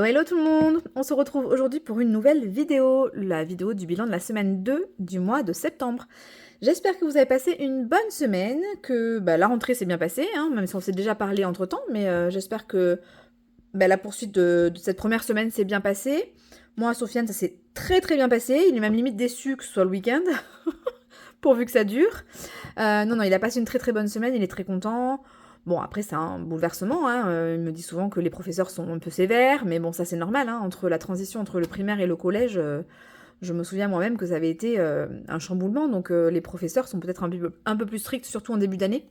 Hello tout le monde! On se retrouve aujourd'hui pour une nouvelle vidéo, la vidéo du bilan de la semaine 2 du mois de septembre. J'espère que vous avez passé une bonne semaine, que la rentrée s'est bien passée, hein, même si on s'est déjà parlé entre-temps, mais j'espère que la poursuite de cette première semaine s'est bien passée. Moi, Sofiane, ça s'est très très bien passé, il est même limite déçu que ce soit le week-end, pourvu que ça dure. Non, il a passé une très très bonne semaine, il est très content. Bon, après, c'est un bouleversement, hein. Il me dit souvent que les professeurs sont un peu sévères, mais bon, ça c'est normal, hein. Entre la transition entre le primaire et le collège, je me souviens moi-même que ça avait été un chamboulement, donc les professeurs sont peut-être un peu plus stricts, surtout en début d'année.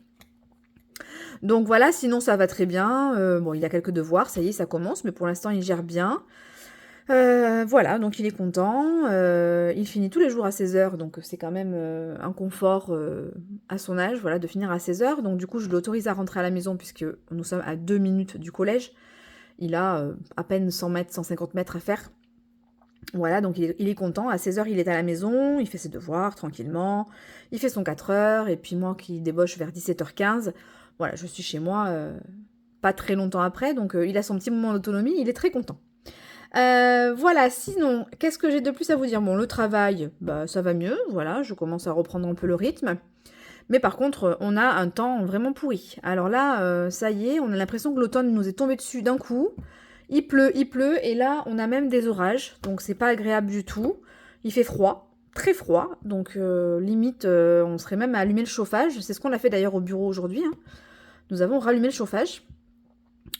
Donc voilà, sinon ça va très bien. Bon, il a quelques devoirs, ça y est, ça commence, mais pour l'instant il gère bien. Voilà, donc il est content. Il finit tous les jours à 16 h, donc c'est quand même un confort à son âge, voilà, de finir à 16 h. Donc du coup, je l'autorise à rentrer à la maison puisque nous sommes à 2 minutes du collège. Il a à peine 100 mètres, 150 mètres à faire. Voilà, donc il est content. À 16 h, il est à la maison, il fait ses devoirs tranquillement. Il fait son 4 h, et puis moi qui débauche vers 17 h 15, voilà, je suis chez moi pas très longtemps après, donc il a son petit moment d'autonomie, il est très content. Voilà, sinon, qu'est-ce que j'ai de plus à vous dire? Bon, le travail, ça va mieux, voilà, je commence à reprendre un peu le rythme. Mais par contre, on a un temps vraiment pourri. Alors là, ça y est, on a l'impression que l'automne nous est tombé dessus d'un coup. Il pleut, et là, on a même des orages, donc c'est pas agréable du tout. Il fait froid, très froid, donc limite, on serait même à allumer le chauffage. C'est ce qu'on a fait d'ailleurs au bureau aujourd'hui, hein. Nous avons rallumé le chauffage.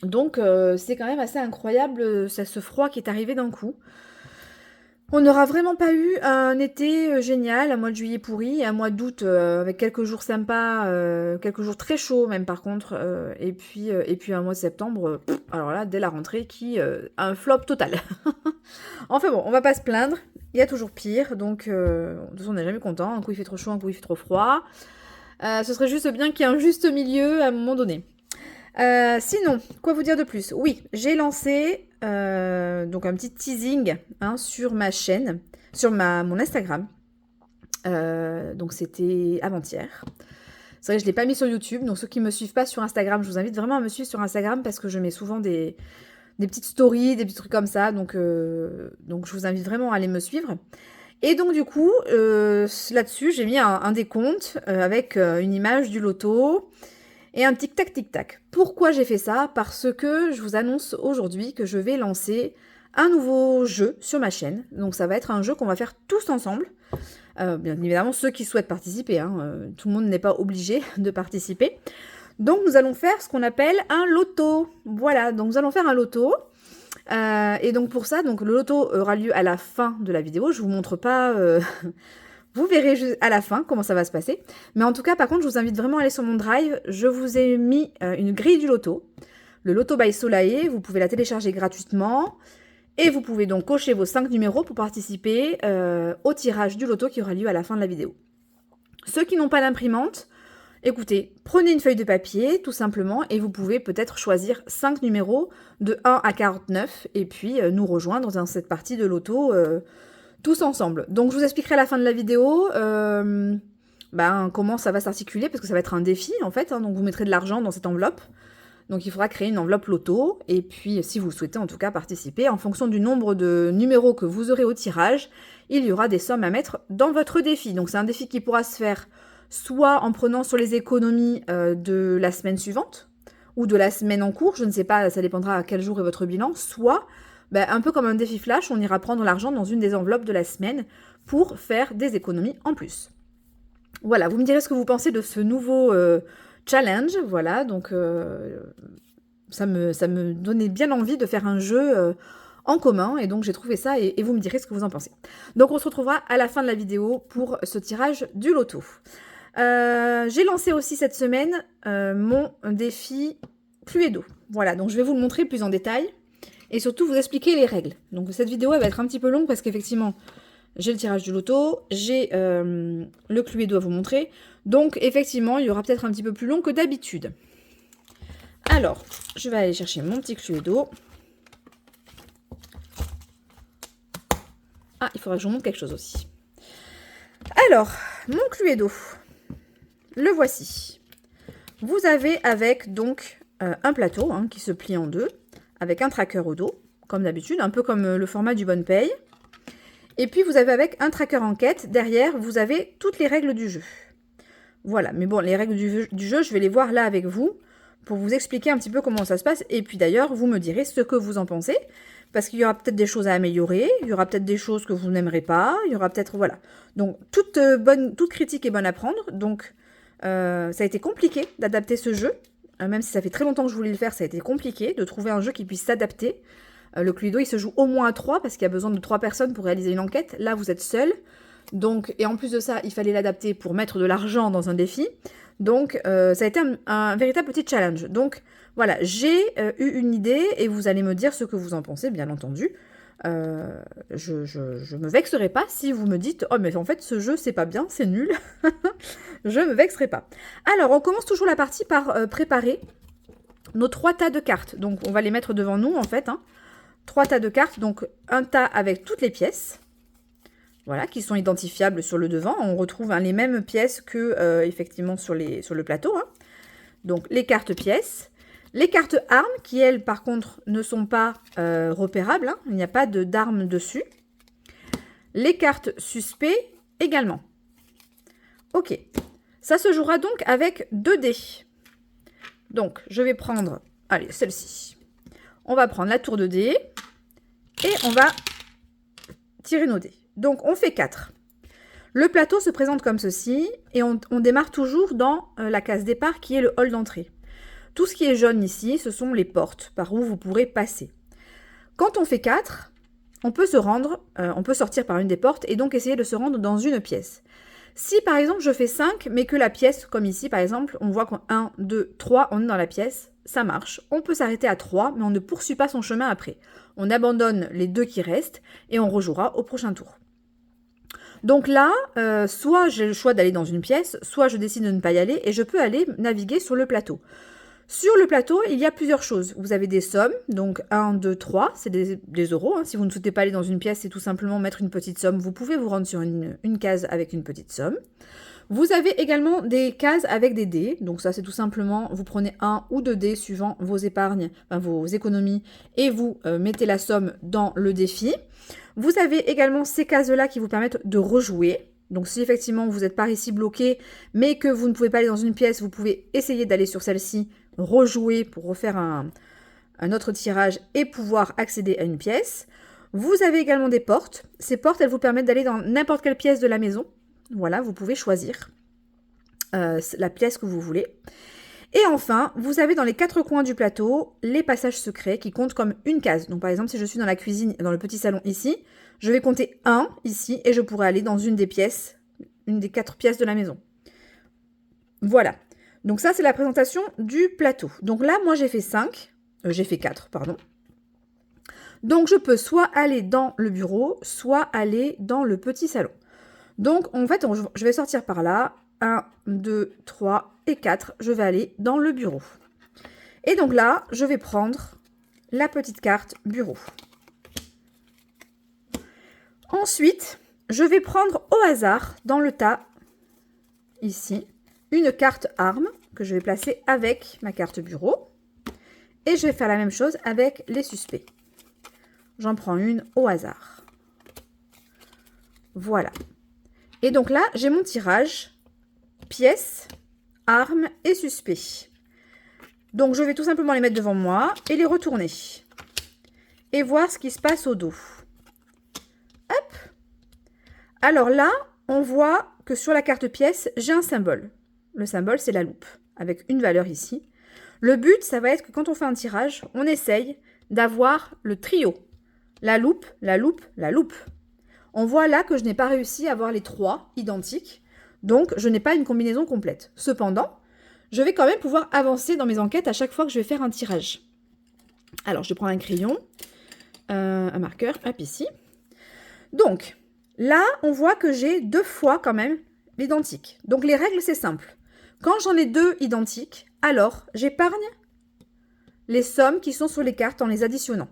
Donc c'est quand même assez incroyable ce froid qui est arrivé d'un coup. On n'aura vraiment pas eu un été génial, un mois de juillet pourri, un mois d'août avec quelques jours sympas, quelques jours très chauds même par contre, et puis un mois de septembre, alors là, dès la rentrée, un flop total. Enfin bon, on va pas se plaindre, il y a toujours pire, donc de toute façon on n'est jamais content, un coup il fait trop chaud, un coup il fait trop froid. Ce serait juste bien qu'il y ait un juste milieu à un moment donné. Sinon, quoi vous dire de plus? Oui, j'ai lancé donc un petit teasing sur ma chaîne, sur mon Instagram. Donc c'était avant-hier. C'est vrai que je ne l'ai pas mis sur YouTube, donc ceux qui ne me suivent pas sur Instagram, je vous invite vraiment à me suivre sur Instagram parce que je mets souvent des petites stories, des petits trucs comme ça, donc je vous invite vraiment à aller me suivre. Et donc du coup, là-dessus, j'ai mis un décompte avec une image du loto et un tic-tac, tic-tac. Pourquoi j'ai fait ça? Parce que je vous annonce aujourd'hui que je vais lancer un nouveau jeu sur ma chaîne. Donc ça va être un jeu qu'on va faire tous ensemble. Bien évidemment, ceux qui souhaitent participer, tout le monde n'est pas obligé de participer. Donc nous allons faire ce qu'on appelle un loto. Voilà, donc nous allons faire un loto. Et donc pour ça, donc le loto aura lieu à la fin de la vidéo. Je vous montre pas... Vous verrez à la fin comment ça va se passer. Mais en tout cas, par contre, je vous invite vraiment à aller sur mon drive. Je vous ai mis une grille du loto. Le loto by Solae, vous pouvez la télécharger gratuitement. Et vous pouvez donc cocher vos 5 numéros pour participer au tirage du loto qui aura lieu à la fin de la vidéo. Ceux qui n'ont pas d'imprimante, écoutez, prenez une feuille de papier tout simplement et vous pouvez peut-être choisir 5 numéros de 1 à 49 et puis nous rejoindre dans cette partie de loto tous ensemble. Donc je vous expliquerai à la fin de la vidéo comment ça va s'articuler, parce que ça va être un défi en fait, donc vous mettrez de l'argent dans cette enveloppe. Donc il faudra créer une enveloppe loto, et puis si vous souhaitez en tout cas participer, en fonction du nombre de numéros que vous aurez au tirage, il y aura des sommes à mettre dans votre défi. Donc c'est un défi qui pourra se faire soit en prenant sur les économies de la semaine suivante, ou de la semaine en cours, je ne sais pas, ça dépendra à quel jour est votre bilan, soit un peu comme un défi flash, on ira prendre l'argent dans une des enveloppes de la semaine pour faire des économies en plus. Voilà, vous me direz ce que vous pensez de ce nouveau challenge, voilà, donc ça me donnait bien envie de faire un jeu en commun, et donc j'ai trouvé ça, et vous me direz ce que vous en pensez. Donc on se retrouvera à la fin de la vidéo pour ce tirage du loto. J'ai lancé aussi cette semaine mon défi Cluedo. Voilà, donc je vais vous le montrer plus en détail. Et surtout vous expliquer les règles. Donc cette vidéo elle va être un petit peu longue parce qu'effectivement j'ai le tirage du loto, j'ai le Cluedo à vous montrer. Donc effectivement il y aura peut-être un petit peu plus long que d'habitude. Alors je vais aller chercher mon petit Cluedo. Ah, il faudra que je vous montre quelque chose aussi. Alors, mon Cluedo, le voici. Vous avez avec donc un plateau qui se plie en deux, avec un tracker au dos, comme d'habitude, un peu comme le format du Bonne Paye. Et puis vous avez avec un tracker enquête, derrière vous avez toutes les règles du jeu. Voilà, mais bon, les règles du jeu, je vais les voir là avec vous, pour vous expliquer un petit peu comment ça se passe. Et puis d'ailleurs, vous me direz ce que vous en pensez, parce qu'il y aura peut-être des choses à améliorer, il y aura peut-être des choses que vous n'aimerez pas, il y aura peut-être, voilà. Donc toute critique est bonne à prendre, donc ça a été compliqué d'adapter ce jeu, même si ça fait très longtemps que je voulais le faire, ça a été compliqué de trouver un jeu qui puisse s'adapter. Le Cluedo, il se joue au moins à 3, parce qu'il y a besoin de 3 personnes pour réaliser une enquête. Là, vous êtes seul. Donc, et en plus de ça, il fallait l'adapter pour mettre de l'argent dans un défi. Donc, ça a été un véritable petit challenge. Donc, voilà, j'ai eu une idée et vous allez me dire ce que vous en pensez, bien entendu. Je me vexerai pas si vous me dites « Oh, mais en fait, ce jeu, c'est pas bien, c'est nul. » Je me vexerai pas. Alors, on commence toujours la partie par préparer nos 3 tas de cartes. Donc, on va les mettre devant nous, en fait. 3 tas de cartes, donc un tas avec toutes les pièces. Voilà, qui sont identifiables sur le devant. On retrouve les mêmes pièces que, effectivement, sur le plateau. Donc, les cartes pièces. Les cartes armes, qui, elles, par contre, ne sont pas repérables. Il n'y a pas d'armes dessus. Les cartes suspects, également. Ok. Ça se jouera donc avec 2 dés. Donc, je vais prendre, allez, celle-ci. On va prendre la tour de dés. Et on va tirer nos dés. Donc, on fait 4. Le plateau se présente comme ceci, et on démarre toujours dans la case départ qui est le hall d'entrée. Tout ce qui est jaune ici, ce sont les portes par où vous pourrez passer. Quand on fait 4, on peut on peut sortir par une des portes et donc essayer de se rendre dans une pièce. Si par exemple je fais 5, mais que la pièce, comme ici par exemple, on voit qu'en 1, 2, 3, on est dans la pièce, ça marche. On peut s'arrêter à 3, mais on ne poursuit pas son chemin après. On abandonne les 2 qui restent et on rejouera au prochain tour. Donc là, soit j'ai le choix d'aller dans une pièce, soit je décide de ne pas y aller et je peux aller naviguer sur le plateau. Sur le plateau, il y a plusieurs choses. Vous avez des sommes, donc 1, 2, 3, c'est des euros. Si vous ne souhaitez pas aller dans une pièce, c'est tout simplement mettre une petite somme. Vous pouvez vous rendre sur une case avec une petite somme. Vous avez également des cases avec des dés. Donc ça, c'est tout simplement, vous prenez 1 ou 2 dés suivant vos épargnes, enfin, vos économies, et vous mettez la somme dans le défi. Vous avez également ces cases-là qui vous permettent de rejouer. Donc si effectivement vous êtes par ici bloqué, mais que vous ne pouvez pas aller dans une pièce, vous pouvez essayer d'aller sur celle-ci, rejouer pour refaire un autre tirage et pouvoir accéder à une pièce. Vous avez également des portes. Ces portes, elles vous permettent d'aller dans n'importe quelle pièce de la maison. Voilà, vous pouvez choisir la pièce que vous voulez. Et enfin, vous avez dans les 4 coins du plateau les passages secrets qui comptent comme une case. Donc par exemple, si je suis dans la cuisine, dans le petit salon ici, je vais compter 1 ici et je pourrai aller dans une des pièces, une des 4 pièces de la maison. Voilà. Donc ça, c'est la présentation du plateau. Donc là, moi, j'ai fait 4, pardon. Donc je peux soit aller dans le bureau, soit aller dans le petit salon. Donc en fait, je vais sortir par là. 1, 2, 3 et 4, je vais aller dans le bureau. Et donc là, je vais prendre la petite carte bureau. Ensuite, je vais prendre au hasard dans le tas, ici, une carte arme que je vais placer avec ma carte bureau. Et je vais faire la même chose avec les suspects. J'en prends une au hasard. Voilà. Et donc là, j'ai mon tirage. Pièces, armes et suspects. Donc je vais tout simplement les mettre devant moi et les retourner. Et voir ce qui se passe au dos. Hop. Alors là, on voit que sur la carte pièce, j'ai un symbole. Le symbole, c'est la loupe, avec une valeur ici. Le but, ça va être que quand on fait un tirage, on essaye d'avoir le trio. La loupe, la loupe, la loupe. On voit là que je n'ai pas réussi à avoir les 3 identiques. Donc, je n'ai pas une combinaison complète. Cependant, je vais quand même pouvoir avancer dans mes enquêtes à chaque fois que je vais faire un tirage. Alors, je prends un crayon, un marqueur, hop, ici. Donc, là, on voit que j'ai 2 fois quand même l'identique. Donc, les règles, c'est simple. Quand j'en ai 2 identiques, alors j'épargne les sommes qui sont sur les cartes en les additionnant.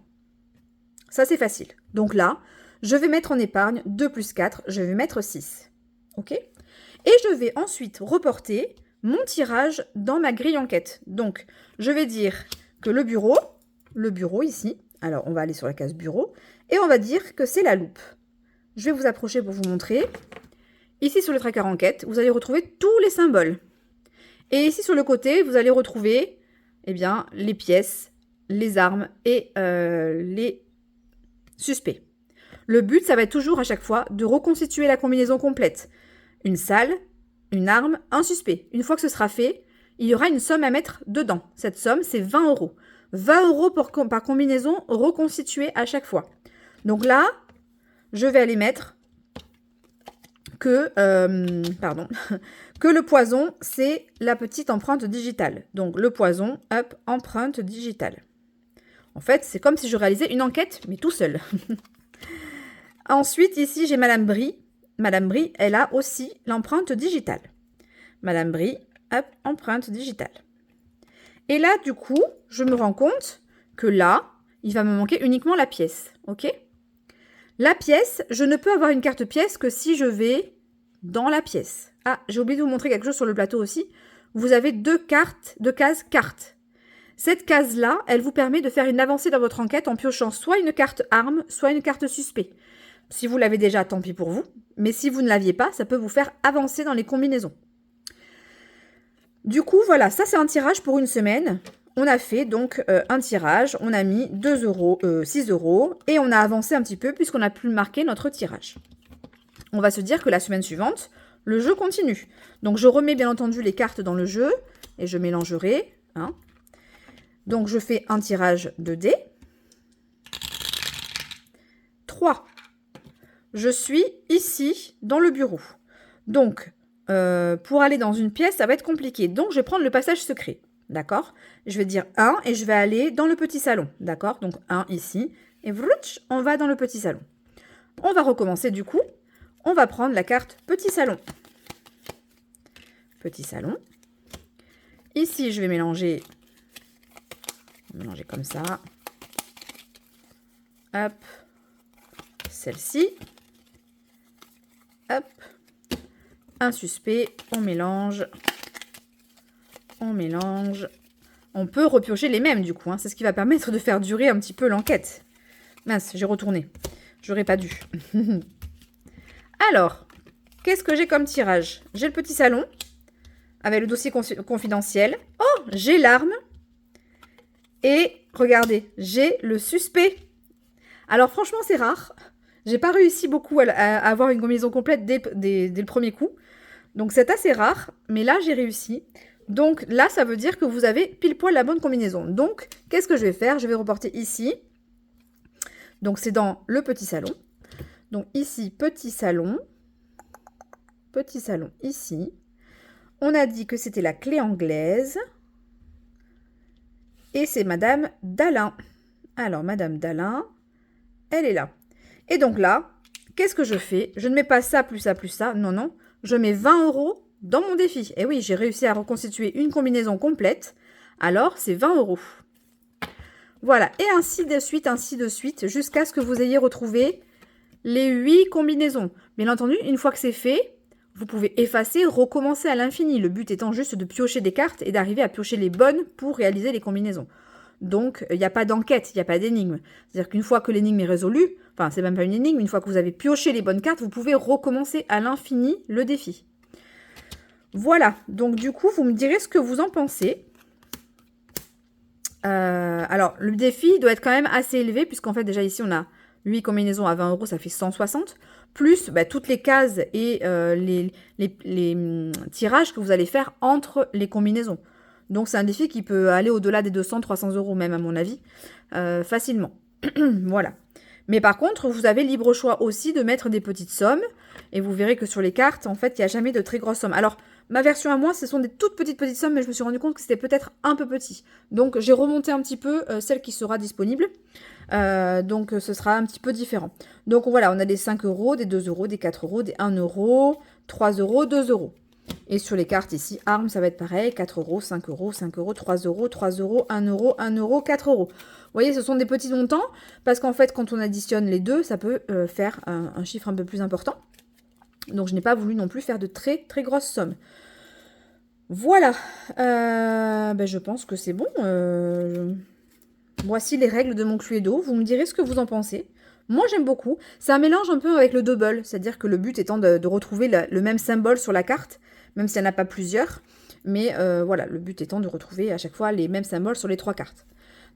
Ça, c'est facile. Donc là, je vais mettre en épargne 2 plus 4, je vais mettre 6. OK ? Et je vais ensuite reporter mon tirage dans ma grille enquête. Donc, je vais dire que le bureau ici, Alors, on va aller sur la case bureau et on va dire que c'est la loupe. Je vais vous approcher pour vous montrer. Ici, sur le tracker enquête, vous allez retrouver tous les symboles. Et ici, sur le côté, vous allez retrouver eh bien, les pièces, les armes et les suspects. Le but, ça va être toujours à chaque fois de reconstituer la combinaison complète. Une salle, une arme, un suspect. Une fois que ce sera fait, il y aura une somme à mettre dedans. Cette somme, c'est 20 euros. 20 euros par combinaison reconstituée à chaque fois. Donc là, je vais aller mettre que, que le poison, c'est la petite empreinte digitale. Donc le poison, hop, empreinte digitale. En fait, c'est comme si je réalisais une enquête, mais tout seul. Ensuite, ici, j'ai Madame Brie. Madame Brie, elle a aussi l'empreinte digitale. Madame Brie, hop, empreinte digitale. Et là, du coup, je me rends compte que là, il va me manquer uniquement la pièce, ok? La pièce, je ne peux avoir une carte pièce que si je vais dans la pièce. Ah, j'ai oublié de vous montrer quelque chose sur le plateau aussi. Vous avez deux cases cartes. Cette case-là, elle vous permet de faire une avancée dans votre enquête en piochant soit une carte arme, soit une carte suspect. Si vous l'avez déjà, tant pis pour vous. Mais si vous ne l'aviez pas, ça peut vous faire avancer dans les combinaisons. Du coup, voilà, ça c'est un tirage pour une semaine. On a fait donc un tirage, on a mis 2 euros, 6 euros et on a avancé un petit peu puisqu'on a pu marquer notre tirage. On va se dire que la semaine suivante, le jeu continue. Donc je remets bien entendu les cartes dans le jeu et je mélangerai. Hein. Donc je fais un tirage de dés. 3. Je suis ici dans le bureau. Donc pour aller dans une pièce, ça va être compliqué. Donc je vais prendre le passage secret. D'accord? Je vais dire 1 et je vais aller dans le petit salon. D'accord? Donc 1 ici. Et vrouch, on va dans le petit salon. On va recommencer du coup. On va prendre la carte petit salon. Petit salon. Ici, je vais mélanger comme ça. Hop. Celle-ci. Hop. Un suspect. On mélange. On mélange. On peut repiocher les mêmes du coup. Hein. C'est ce qui va permettre de faire durer un petit peu l'enquête. Mince, j'ai retourné. J'aurais pas dû. Alors, qu'est-ce que j'ai comme tirage? J'ai le petit salon avec le dossier confidentiel. Oh, j'ai l'arme. Et regardez, j'ai le suspect. Alors franchement, c'est rare. J'ai pas réussi beaucoup à avoir une combinaison complète dès le premier coup. Donc c'est assez rare, mais là j'ai réussi. Donc là, ça veut dire que vous avez pile poil la bonne combinaison. Donc, qu'est-ce que je vais faire? Je vais reporter ici. Donc c'est dans le petit salon. Donc ici, petit salon ici. On a dit que c'était la clé anglaise. Et c'est Madame Dalin. Alors, Madame Dalin, elle est là. Et donc là, qu'est-ce que je fais? Je ne mets pas ça plus ça plus ça. Non, non. Je mets 20 euros dans mon défi. Et oui, j'ai réussi à reconstituer une combinaison complète. Alors, c'est 20 euros. Voilà. Et ainsi de suite, jusqu'à ce que vous ayez retrouvé les 8 combinaisons. Bien entendu, une fois que c'est fait, vous pouvez effacer, recommencer à l'infini. Le but étant juste de piocher des cartes et d'arriver à piocher les bonnes pour réaliser les combinaisons. Donc, il n'y a pas d'enquête, il n'y a pas d'énigme. C'est-à-dire qu'une fois que l'énigme est résolue, enfin, c'est même pas une énigme, une fois que vous avez pioché les bonnes cartes, vous pouvez recommencer à l'infini le défi. Voilà, donc du coup, vous me direz ce que vous en pensez. Alors, le défi doit être quand même assez élevé, puisqu'en fait, déjà ici, on a 8 combinaisons à 20 euros, ça fait 160. Plus toutes les cases et les tirages que vous allez faire entre les combinaisons. Donc, c'est un défi qui peut aller au-delà des 200-300 euros, même à mon avis, facilement. Voilà. Mais par contre, vous avez libre choix aussi de mettre des petites sommes. Et vous verrez que sur les cartes, en fait, il n'y a jamais de très grosses sommes. Alors, ma version à moi, ce sont des toutes petites sommes, mais je me suis rendu compte que c'était peut-être un peu petit. Donc, j'ai remonté un petit peu celle qui sera disponible. Donc, ce sera un petit peu différent. Donc, voilà, on a des 5 euros, des 2 euros, des 4 euros, des 1 euro, 3 euros, 2 euros. Et sur les cartes ici, armes, ça va être pareil, 4 euros, 5 euros, 5 euros, 3 euros, 3 euros, 1 euro, 1 euro, 4 euros. Vous voyez, ce sont des petits montants, parce qu'en fait, quand on additionne les deux, ça peut faire un chiffre un peu plus important. Donc, je n'ai pas voulu non plus faire de très grosses sommes. Voilà. Je pense que c'est bon. Voici les règles de mon Cluedo. Vous me direz ce que vous en pensez. Moi, j'aime beaucoup. C'est un mélange un peu avec le double, c'est-à-dire que le but étant de retrouver le même symbole sur la carte, même s'il n'y en a pas plusieurs. Mais voilà, le but étant de retrouver à chaque fois les mêmes symboles sur les 3 cartes.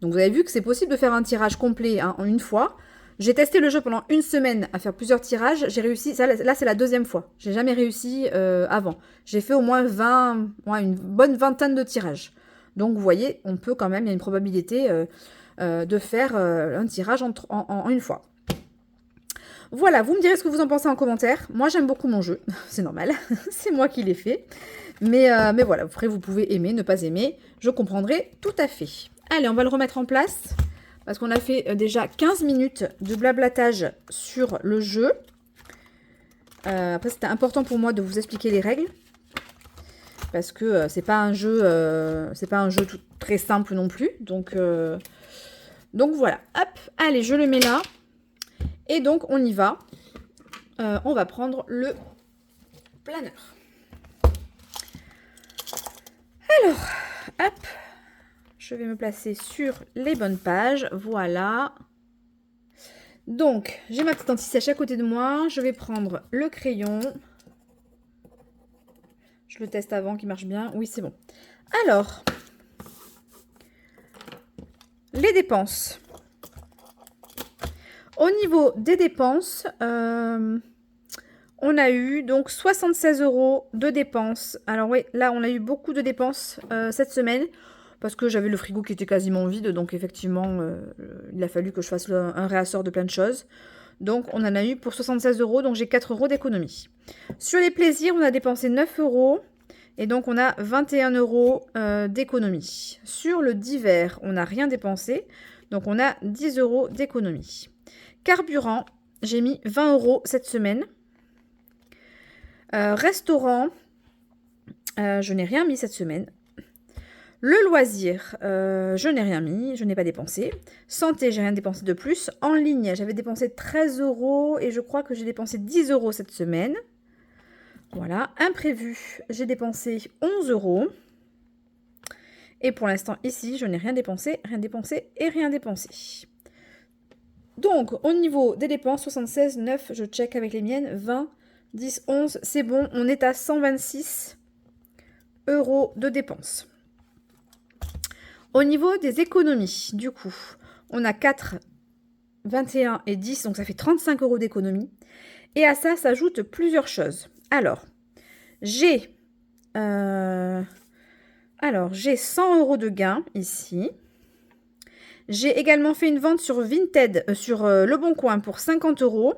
Donc vous avez vu que c'est possible de faire un tirage complet en une fois. J'ai testé le jeu pendant une semaine à faire plusieurs tirages. J'ai réussi, là c'est la 2e fois. J'ai jamais réussi avant. J'ai fait au moins 20, une bonne vingtaine de tirages. Donc vous voyez, on peut quand même, il y a une probabilité de faire un tirage en une fois. Voilà, vous me direz ce que vous en pensez en commentaire. Moi j'aime beaucoup mon jeu, c'est normal, c'est moi qui l'ai fait. Mais voilà, après vous pouvez aimer, ne pas aimer, je comprendrai tout à fait. Allez, on va le remettre en place. Parce qu'on a fait déjà 15 minutes de blablatage sur le jeu. Après, c'était important pour moi de vous expliquer les règles. Parce que c'est pas un jeu, très simple non plus. Donc voilà. Hop, allez, je le mets là. Et donc, on y va. On va prendre le planeur. Alors, hop. Je vais me placer sur les bonnes pages. Voilà. Donc, j'ai ma petite anti-sèche à côté de moi. Je vais prendre le crayon. Je le teste avant qu'il marche bien. Oui, c'est bon. Alors, les dépenses. Au niveau des dépenses, on a eu donc 76 € de dépenses. Alors oui, là, on a eu beaucoup de dépenses cette semaine. Parce que j'avais le frigo qui était quasiment vide, donc effectivement, il a fallu que je fasse un réassort de plein de choses. Donc, on en a eu pour 76 €, donc j'ai 4 € d'économie. Sur les plaisirs, on a dépensé 9 €, et donc on a 21 € d'économie. Sur le divers, on n'a rien dépensé, donc on a 10 € d'économie. Carburant, j'ai mis 20 € cette semaine. Restaurant, je n'ai rien mis cette semaine. Le loisir, je n'ai rien mis, je n'ai pas dépensé. Santé, j'ai rien dépensé de plus. En ligne, j'avais dépensé 13 € et je crois que j'ai dépensé 10 € cette semaine. Voilà. Imprévu, j'ai dépensé 11 €. Et pour l'instant, ici, je n'ai rien dépensé et rien dépensé. Donc, au niveau des dépenses, 76, 9, je check avec les miennes, 20, 10, 11, c'est bon. On est à 126 € de dépenses. Au niveau des économies, du coup, on a 4, 21 et 10, donc ça fait 35 € d'économie. Et à ça s'ajoutent plusieurs choses. Alors, j'ai 100 € de gain ici. J'ai également fait une vente sur Vinted, sur Le Bon Coin pour 50 €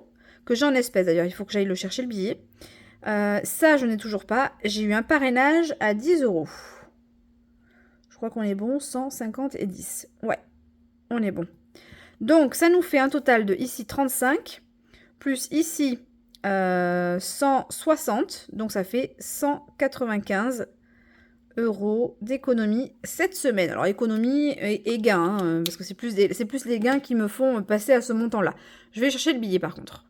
que j'ai en espèces. D'ailleurs, il faut que j'aille le chercher le billet. Ça, je n'ai toujours pas. J'ai eu un parrainage à 10 €. Je crois qu'on est bon, 100, 50 et 10. Ouais, on est bon. Donc, ça nous fait un total de ici 35, plus ici 160, donc ça fait 195 € d'économie cette semaine. Alors, économie et gain, hein, parce que c'est plus les gains qui me font passer à ce montant-là. Je vais chercher le billet par contre.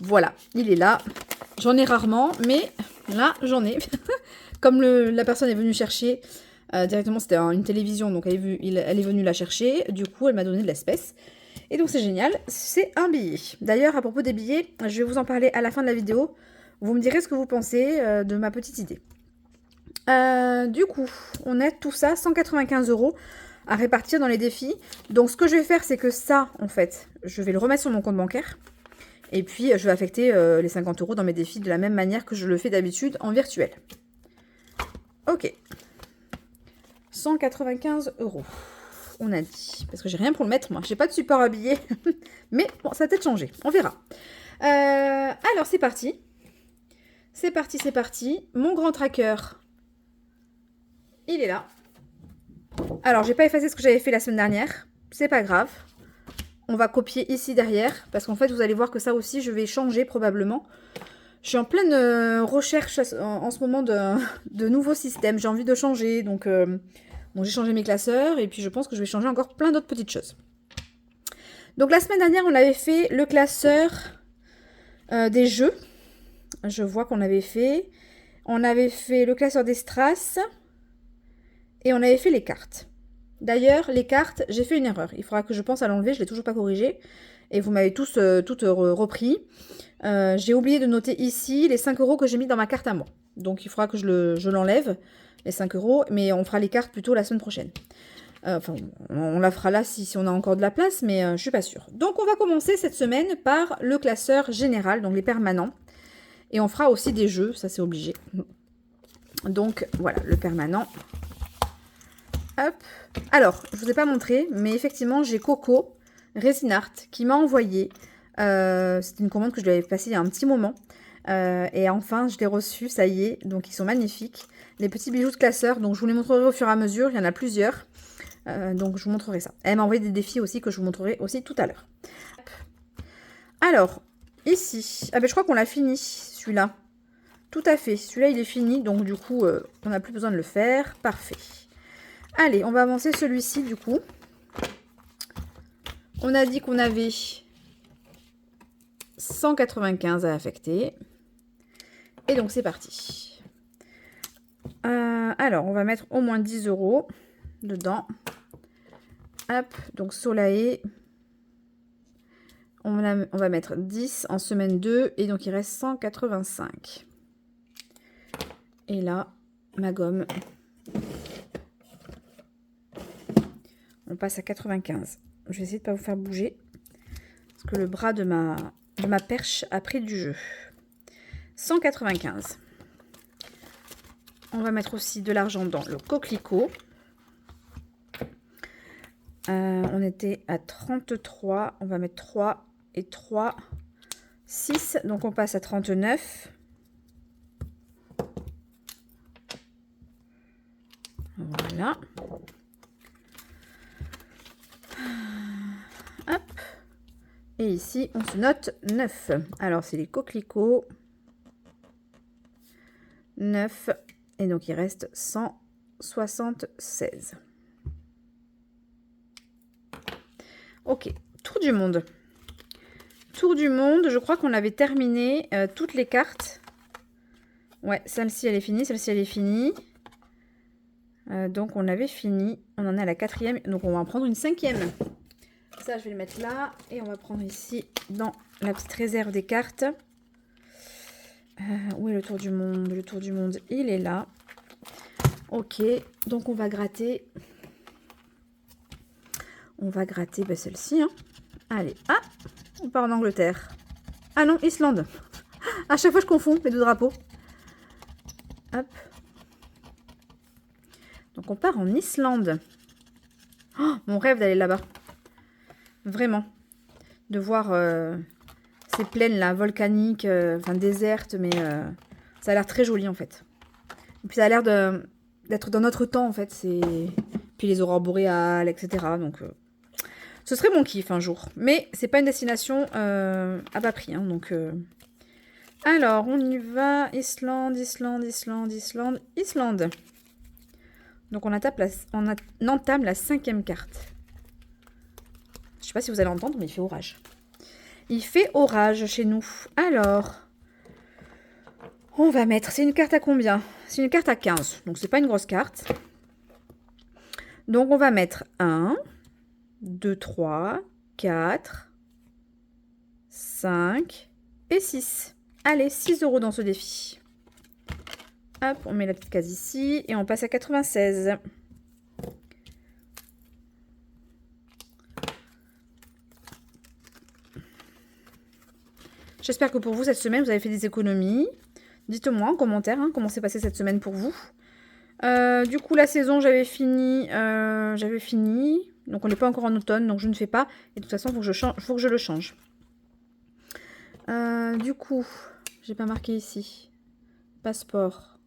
Voilà, il est là. J'en ai rarement, mais là, j'en ai. Comme la personne est venue chercher... directement, c'était une télévision, donc elle est venue la chercher. Du coup, elle m'a donné de l'espèce. Et donc, c'est génial. C'est un billet. D'ailleurs, à propos des billets, je vais vous en parler à la fin de la vidéo. Vous me direz ce que vous pensez de ma petite idée. Du coup, on a tout ça, 195 € à répartir dans les défis. Donc, ce que je vais faire, c'est que ça, en fait, je vais le remettre sur mon compte bancaire. Et puis, je vais affecter les 50 € dans mes défis de la même manière que je le fais d'habitude en virtuel. Ok. 195 €. On a dit. Parce que j'ai rien pour le mettre, moi. J'ai pas de support à billets. Mais bon, ça va peut-être changer. On verra. Alors, c'est parti. C'est parti, c'est parti. Mon grand tracker, il est là. Alors, j'ai pas effacé ce que j'avais fait la semaine dernière. C'est pas grave. On va copier ici derrière. Parce qu'en fait, vous allez voir que ça aussi, je vais changer probablement. Je suis en pleine recherche en ce moment de nouveaux systèmes. J'ai envie de changer. Donc, j'ai changé mes classeurs. Et puis, je pense que je vais changer encore plein d'autres petites choses. Donc, la semaine dernière, on avait fait le classeur des jeux. Je vois qu'on avait fait. On avait fait le classeur des strass. Et on avait fait les cartes. D'ailleurs, les cartes, j'ai fait une erreur. Il faudra que je pense à l'enlever, je ne l'ai toujours pas corrigé. Et vous m'avez tous toutes repris. J'ai oublié de noter ici les 5 € que j'ai mis dans ma carte à moi. Donc il faudra que je l'enlève, les 5 €, mais on fera les cartes plutôt la semaine prochaine. Enfin, on la fera là si on a encore de la place, mais je suis pas sûre. Donc on va commencer cette semaine par le classeur général, donc les permanents. Et on fera aussi des jeux, ça c'est obligé. Donc voilà, le permanent. Hop. Alors, je vous ai pas montré, mais effectivement, j'ai Coco, Resin Art, qui m'a envoyé. C'est une commande que je lui avais passée il y a un petit moment. Et enfin, je l'ai reçu, ça y est. Donc, ils sont magnifiques. Les petits bijoux de classeur, donc je vous les montrerai au fur et à mesure. Il y en a plusieurs. Donc, je vous montrerai ça. Elle m'a envoyé des défis aussi que je vous montrerai aussi tout à l'heure. Alors, ici. Ah ben, je crois qu'on l'a fini, celui-là. Tout à fait. Celui-là, il est fini. Donc, du coup, on n'a plus besoin de le faire. Parfait. Allez, on va avancer celui-ci, du coup. On a dit qu'on avait 195 à affecter. Et donc, c'est parti. Alors, on va mettre au moins 10 € dedans. Hop, donc Solae. On va mettre 10 en semaine 2. Et donc, il reste 185. Et là, ma gomme. On passe à 95. Je vais essayer de ne pas vous faire bouger. Parce que le bras de ma perche a pris du jeu. 195. On va mettre aussi de l'argent dans le coquelicot. On était à 33. On va mettre 3 et 3. 6. Donc on passe à 39. Voilà. Hop. Et ici, on se note 9. Alors, c'est les coquelicots. 9. Et donc, il reste 176. Ok. Tour du monde. Tour du monde. Je crois qu'on avait terminé toutes les cartes. Ouais, celle-ci, elle est finie. Celle-ci, elle est finie. Donc, on avait fini. On en est à la 4e. Donc, on va en prendre une 5e. Ça, je vais le mettre là. Et on va prendre ici, dans la petite réserve des cartes. Où est le tour du monde? Le tour du monde, il est là. Ok. Donc, on va gratter. On va gratter celle-ci. Hein. Allez. Ah, on part en Angleterre. Ah non, Islande. À chaque fois, je confonds les deux drapeaux. Hop. Donc, on part en Islande. Oh, mon rêve d'aller là-bas. Vraiment. De voir ces plaines là, volcaniques, enfin désertes, mais ça a l'air très joli en fait. Et puis ça a l'air d'être dans notre temps en fait. Puis les aurores boréales, etc. Donc ce serait mon kiff un jour. Mais c'est pas une destination à bas prix. Hein, donc alors on y va. Islande, Islande, Islande, Islande, Islande. Donc on entame la 5e carte. Je sais pas si vous allez entendre, mais il fait orage. Il fait orage chez nous. Alors, on va mettre... C'est une carte à combien? C'est une carte à 15. Donc, c'est pas une grosse carte. Donc, on va mettre 1, 2, 3, 4, 5 et 6. Allez, 6 € dans ce défi. Hop, on met la petite case ici et on passe à 96. J'espère que pour vous, cette semaine, vous avez fait des économies. Dites-moi en commentaire comment s'est passé cette semaine pour vous. Du coup, la saison, j'avais fini. Donc, on n'est pas encore en automne, donc je ne fais pas. Et de toute façon, il faut que je le change. Du coup, j'ai pas marqué ici. Passeport.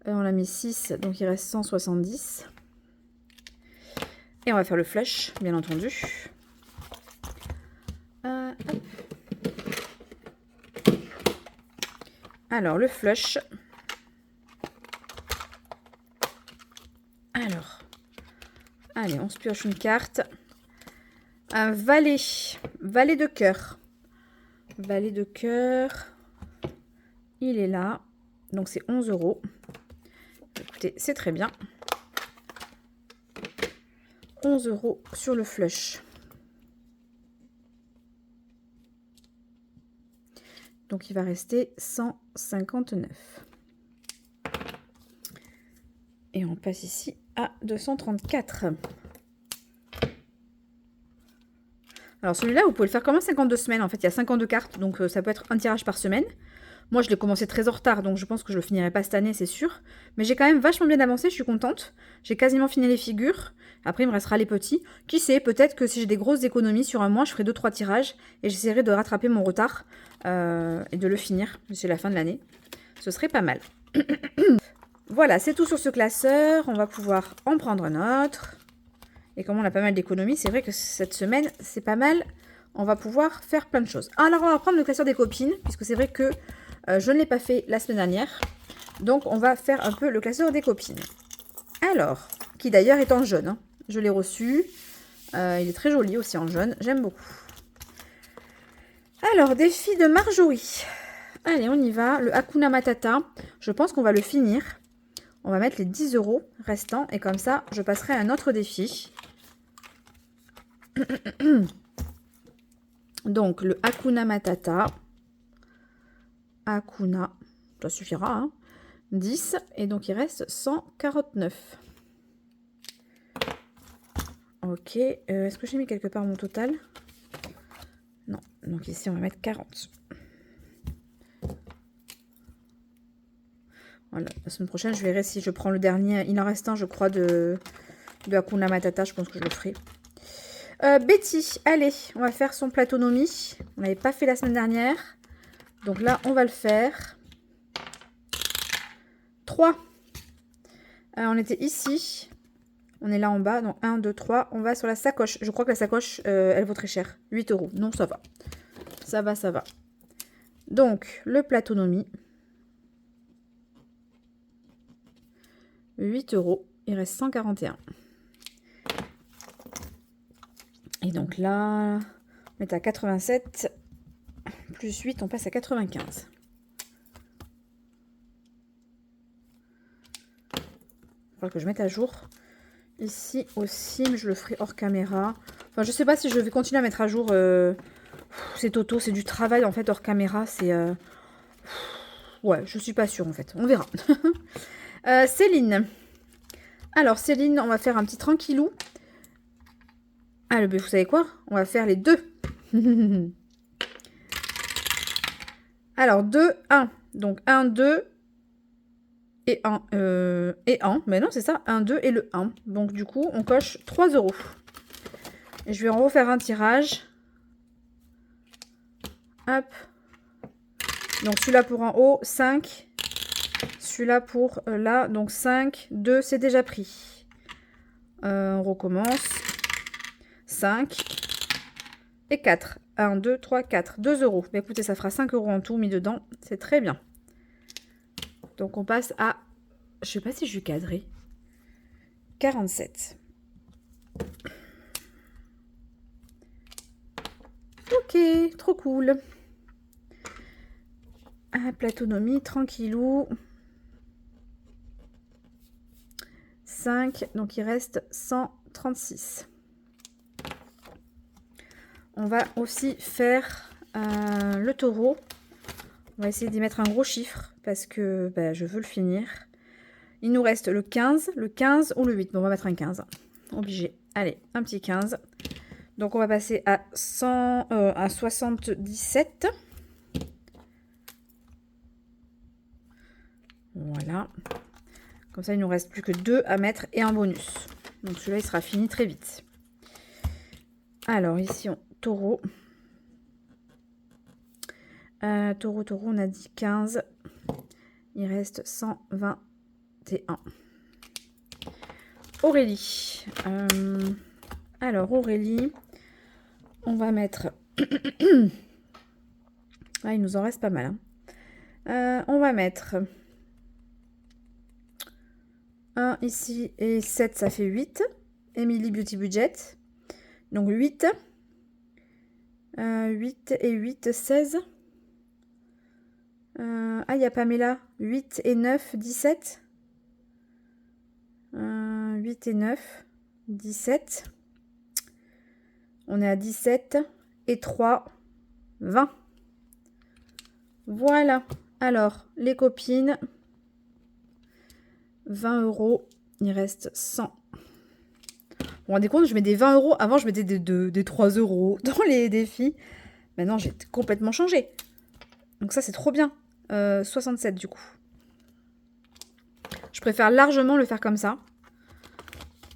On a mis 6, donc il reste 170. Et on va faire le flush, bien entendu. Alors, le flush. Alors, allez, on se pioche une carte. Un valet. Valet de cœur. Valet de cœur. Il est là. Donc, c'est 11 €. Écoutez, c'est très bien. 11 € sur le flush. Donc il va rester 159. Et on passe ici à 234. Alors celui-là, vous pouvez le faire comme un 52 semaines. En fait, il y a 52 cartes, donc ça peut être un tirage par semaine. Moi, je l'ai commencé très en retard, donc je pense que je le finirai pas cette année, c'est sûr. Mais j'ai quand même vachement bien avancé, je suis contente. J'ai quasiment fini les figures. Après, il me restera les petits. Qui sait, peut-être que si j'ai des grosses économies sur un mois, je ferai 2-3 tirages. Et j'essaierai de rattraper mon retard et de le finir d'ici la fin de l'année. Ce serait pas mal. Voilà, c'est tout sur ce classeur. On va pouvoir en prendre un autre. Et comme on a pas mal d'économies, c'est vrai que cette semaine, c'est pas mal. On va pouvoir faire plein de choses. Alors, on va prendre le classeur des copines, puisque c'est vrai que je ne l'ai pas fait la semaine dernière. Donc, on va faire un peu le classeur des copines. Alors, qui d'ailleurs est en jaune. Hein. Je l'ai reçu. Il est très joli aussi en jaune. J'aime beaucoup. Alors, défi de Marjorie. Allez, on y va. Le Hakuna Matata. Je pense qu'on va le finir. On va mettre les 10 € restants. Et comme ça, je passerai à un autre défi. Donc, le Hakuna Matata. Hakuna. Ça suffira, hein. 10. Et donc, il reste 149. Ok. Est-ce que j'ai mis quelque part mon total? Non. Donc, ici, on va mettre 40. Voilà. La semaine prochaine, je verrai si je prends le dernier. Il en reste un, je crois, de Hakuna Matata. Je pense que je le ferai. Betty, allez, on va faire son platonomie. On n'avait pas fait la semaine dernière. Donc là, on va le faire. 3. On était ici. On est là en bas. Donc 1, 2, 3. On va sur la sacoche. Je crois que la sacoche, elle vaut très cher. 8 €. Non, ça va. Ça va, ça va. Donc, le platonomie. 8 €. Il reste 141. Et donc là, on est à 87. Plus 8, on passe à 95. Il faudra que je mette à jour. Ici aussi, mais je le ferai hors caméra. Enfin, je sais pas si je vais continuer à mettre à jour ces Toto. C'est du travail, en fait, hors caméra. C'est... Ouais, je suis pas sûre, en fait. On verra. Céline. Alors, Céline, on va faire un petit tranquillou. Ah, vous savez quoi? On va faire les deux. Alors, 2, 1. Donc, 1, 2 et 1. Et 1. Mais non, c'est ça. 1, 2 et le 1. Donc, du coup, on coche 3 €. Et je vais en refaire un tirage. Hop. Donc, celui-là pour en haut, 5. Celui-là pour là, donc 5. 2, c'est déjà pris. On recommence. 5. Et 4. 1, 2, 3, 4. 2 €. Mais écoutez, ça fera 5 € en tout mis dedans. C'est très bien. Donc, on passe à... Je sais pas si je suis cadrée. 47. Ok, trop cool. Ah, platonomie, tranquillou. 5, donc il reste 136. On va aussi faire le taureau. On va essayer d'y mettre un gros chiffre parce que je veux le finir. Il nous reste le 15 ou le 8. Bon, on va mettre un 15. Obligé. Allez, un petit 15. Donc, on va passer à 77. Voilà. Comme ça, il nous reste plus que 2 à mettre et un bonus. Donc, celui-là, il sera fini très vite. Alors, ici, taureau. Taureau, on a dit 15. Il reste 121. Aurélie. Alors, Aurélie, on va mettre... ah, il nous en reste pas mal. Hein. On va mettre 1 ici et 7, ça fait 8. Emily Beauty Budget. Donc 8. 8 et 8, 16. Ah, il y a Pamela. 8 et 9, 17. 8 et 9, 17. On est à 17 et 3, 20. Voilà. Alors, les copines, 20 €, il reste 100. Vous vous rendez compte, je mets des 20 €. Avant, je mettais des 3 € dans les défis. Maintenant, j'ai complètement changé. Donc ça, c'est trop bien. 67 du coup. Je préfère largement le faire comme ça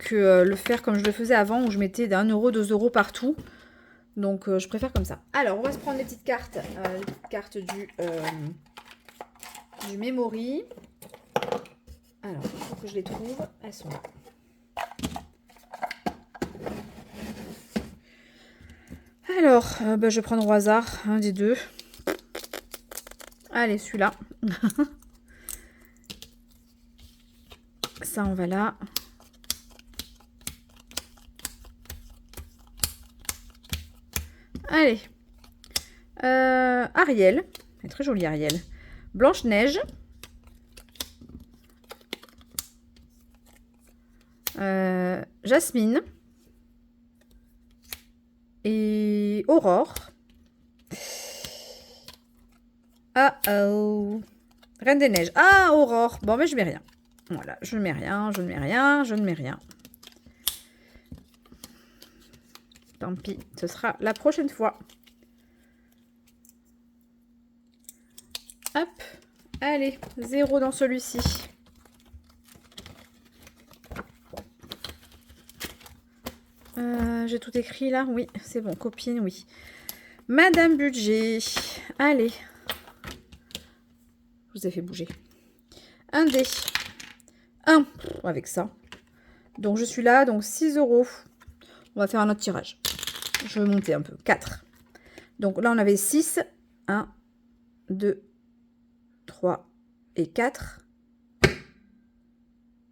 que le faire comme je le faisais avant où je mettais d'1 €, 2 € partout. Donc je préfère comme ça. Alors, on va se prendre les petites cartes du memory. Alors, il faut que je les trouve. Elles sont là. Alors, je vais prendre au hasard un des deux. Allez, celui-là. Ça, on va là. Allez. Ariel. Elle est très jolie, Ariel. Blanche-Neige. Jasmine. Et Aurore. Ah oh. Reine des Neiges. Ah, Aurore. Bon, mais je mets rien. Voilà, je ne mets rien, je ne mets rien, je ne mets rien. Tant pis, ce sera la prochaine fois. Hop, allez, 0 dans celui-ci. J'ai tout écrit là, oui, c'est bon, copine, oui. Madame Budget, allez. Je vous ai fait bouger. Un dé. 1 avec ça. Donc je suis là, donc 6 €. On va faire un autre tirage. Je vais monter un peu. 4. Donc là, on avait 6. 1, 2, 3 et 4.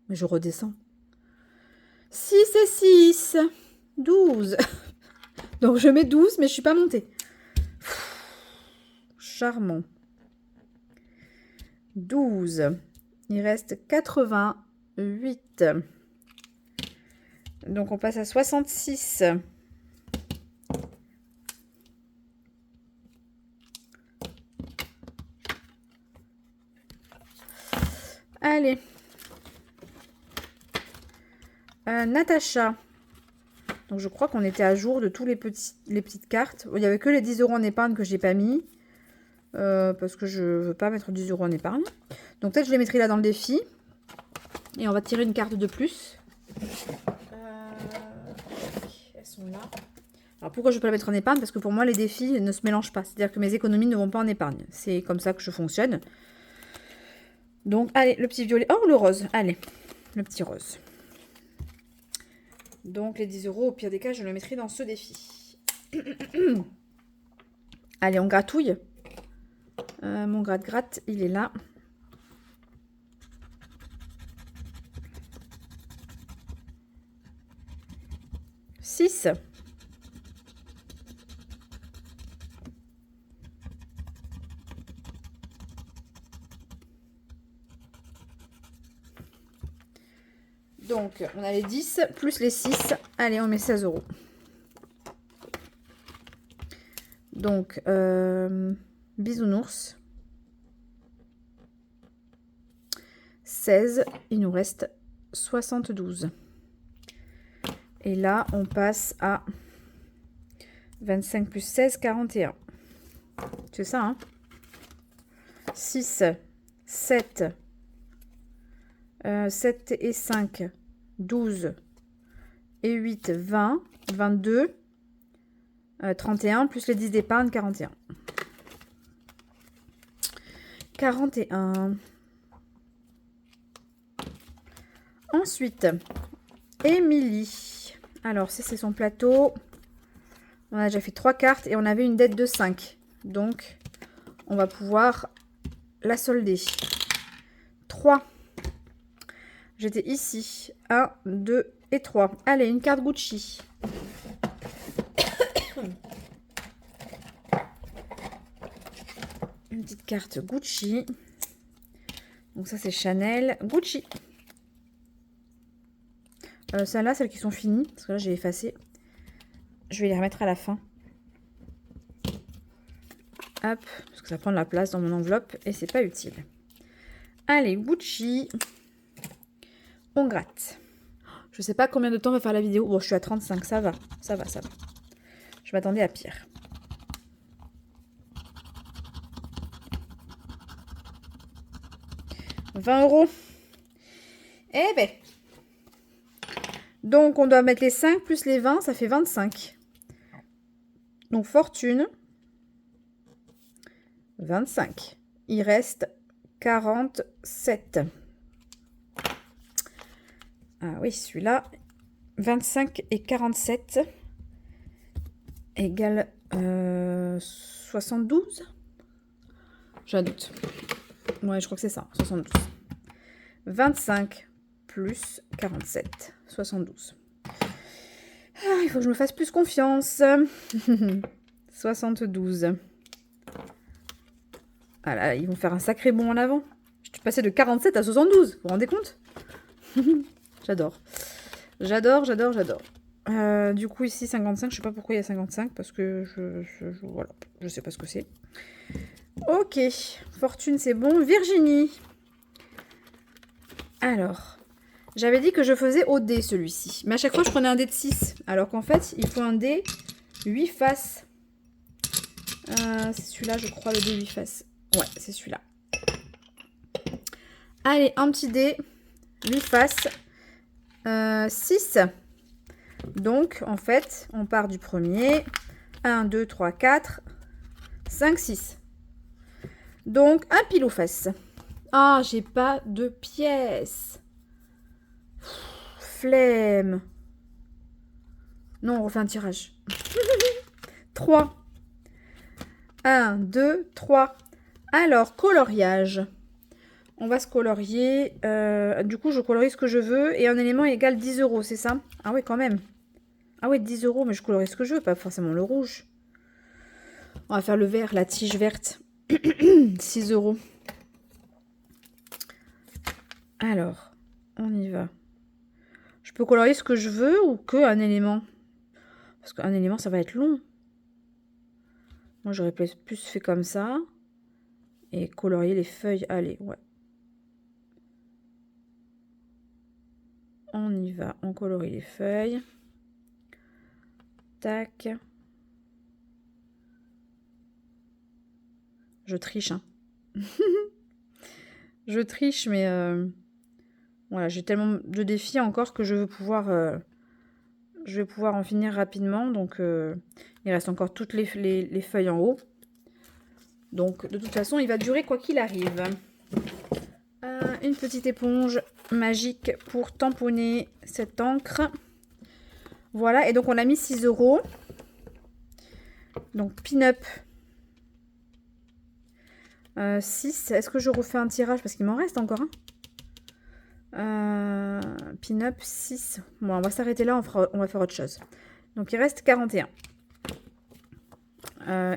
Mais je redescends. 6 et 6. 12. Donc je mets 12, mais je ne suis pas montée. Charmant. 12. Il reste 88. Donc on passe à 66. Allez. Natacha. Donc je crois qu'on était à jour de tous les petites cartes. Il n'y avait que les 10 € en épargne que je n'ai pas mis. Parce que je ne veux pas mettre 10 € en épargne. Donc peut-être je les mettrai là dans le défi. Et on va tirer une carte de plus. Elles sont là. Alors pourquoi je ne peux pas la mettre en épargne? Parce que pour moi les défis ne se mélangent pas. C'est-à-dire que mes économies ne vont pas en épargne. C'est comme ça que je fonctionne. Donc allez, le petit violet. Oh, le rose. Allez, le petit rose. Donc les 10 €, au pire des cas, je le mettrai dans ce défi. Allez, on gratouille. Mon gratte-gratte, il est là. « 6. Donc, on a les 10 plus les 6. Allez, on met 16 €. Donc, bisounours. 16. Il nous reste 72. Et là, on passe à 25 plus 16, 41. C'est ça, hein? 6, 7, 7 et 5, 12 et 8, 20, 22, 31, plus les 10 d'épargne, 41. 41. Ensuite, Émilie. Alors, ça, c'est son plateau. On a déjà fait 3 cartes et on avait une dette de 5. Donc, on va pouvoir la solder. 3. J'étais ici. 1, 2 et 3. Allez, une carte Gucci. Une petite carte Gucci. Donc ça, c'est Chanel. Gucci. Celles-là, celles qui sont finies, parce que là j'ai effacé. Je vais les remettre à la fin. Hop, parce que ça prend de la place dans mon enveloppe et c'est pas utile. Allez, Gucci. On gratte. Je sais pas combien de temps va faire la vidéo. Bon, je suis à 35, ça va. Ça va, ça va. Je m'attendais à pire. « 20 €. Eh ben. Donc, on doit mettre les 5 plus les 20, ça fait 25. Donc, fortune. 25. Il reste 47. Ah oui, celui-là. 25 et 47 égale 72. J'ai un doute. Ouais, je crois que c'est ça, 72. 25 plus 47, 72. Ah, il faut que je me fasse plus confiance. 72. Ah là, ils vont faire un sacré bond en avant. Je suis passée de 47 à 72, vous vous rendez compte? J'adore. J'adore, j'adore, j'adore. Du coup, ici, 55, je sais pas pourquoi il y a 55, parce que voilà, je sais pas ce que c'est. Ok, fortune, c'est bon. Virginie. Alors, j'avais dit que je faisais au dé, celui-ci. Mais à chaque fois, je prenais un dé de 6. Alors qu'en fait, il faut un dé 8 faces. C'est celui-là, je crois, le dé 8 faces. Ouais, c'est celui-là. Allez, un petit dé. 8 faces. 6. Donc, en fait, on part du premier. 1, 2, 3, 4, 5, 6. Donc, un pile aux fesses. Ah, j'ai pas de pièces. Flemme. Non, on refait un tirage. 3. 1, 2, 3. Alors, coloriage. On va se colorier. Du coup, je colorie ce que je veux. Et un élément égale 10 €, c'est ça? Ah oui, quand même. Ah oui, 10 €, mais je colorie ce que je veux, pas forcément le rouge. On va faire le vert, la tige verte. 6 €. Alors, on y va. Je peux colorier ce que je veux ou que un élément? Parce qu'un élément, ça va être long. Moi, j'aurais plus fait comme ça. Et colorier les feuilles. Allez, ouais. On y va, on colorie les feuilles. Tac. Je triche, hein. Je triche, mais voilà, j'ai tellement de défis encore que je vais pouvoir en finir rapidement. Donc, il reste encore toutes les feuilles en haut. Donc, de toute façon, il va durer quoi qu'il arrive. Une petite éponge magique pour tamponner cette encre. Voilà, et donc on a mis 6 €. Donc, pin-up 6. Est-ce que je refais un tirage? Parce qu'il m'en reste encore un. Pin-up 6. Bon, on va s'arrêter là, on va faire autre chose. Donc, il reste 41.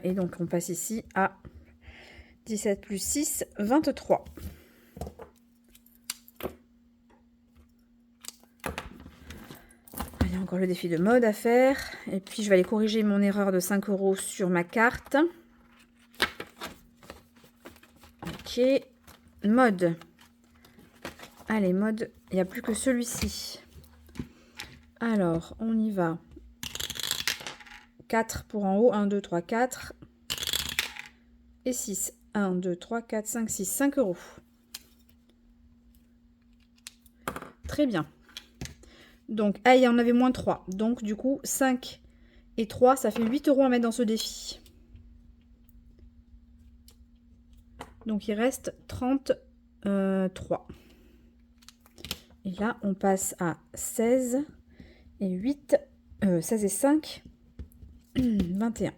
Et donc, on passe ici à 17 plus 6, 23. Il y a encore le défi de mode à faire. Et puis, je vais aller corriger mon erreur de 5 € sur ma carte. Ok. Mode. Allez, mode. Il n'y a plus que celui-ci. Alors, on y va. 4 pour en haut. 1, 2, 3, 4. Et 6. 1, 2, 3, 4, 5, 6. 5 €. Très bien. Donc, ah, il y en avait moins 3. Donc, du coup, 5 et 3, ça fait 8 € à mettre dans ce défi. Donc, il reste 33. Et là, on passe à 16 et 8, 16 et 5, 21.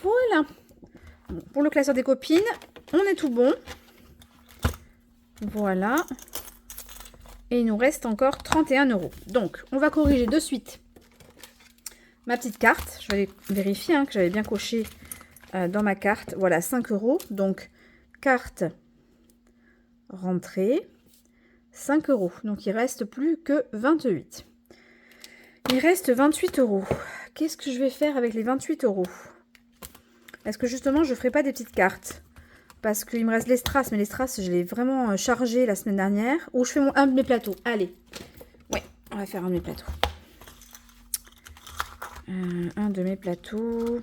Voilà. Bon, pour le classeur des copines, on est tout bon. Voilà. Et il nous reste encore 31 €. Donc, on va corriger de suite ma petite carte. Je vais aller vérifier que j'avais bien coché dans ma carte. Voilà, 5 €. Donc, carte rentrée, 5 €. Donc il reste plus que 28. Il reste 28 €. Qu'est-ce que je vais faire avec les 28 €? Est-ce que justement je ne ferai pas des petites cartes? Parce qu'il me reste les strass, mais les strass je l'ai vraiment chargé la semaine dernière. Ou je fais un de mes plateaux. Allez. Ouais, on va faire un de mes plateaux. Un de mes plateaux.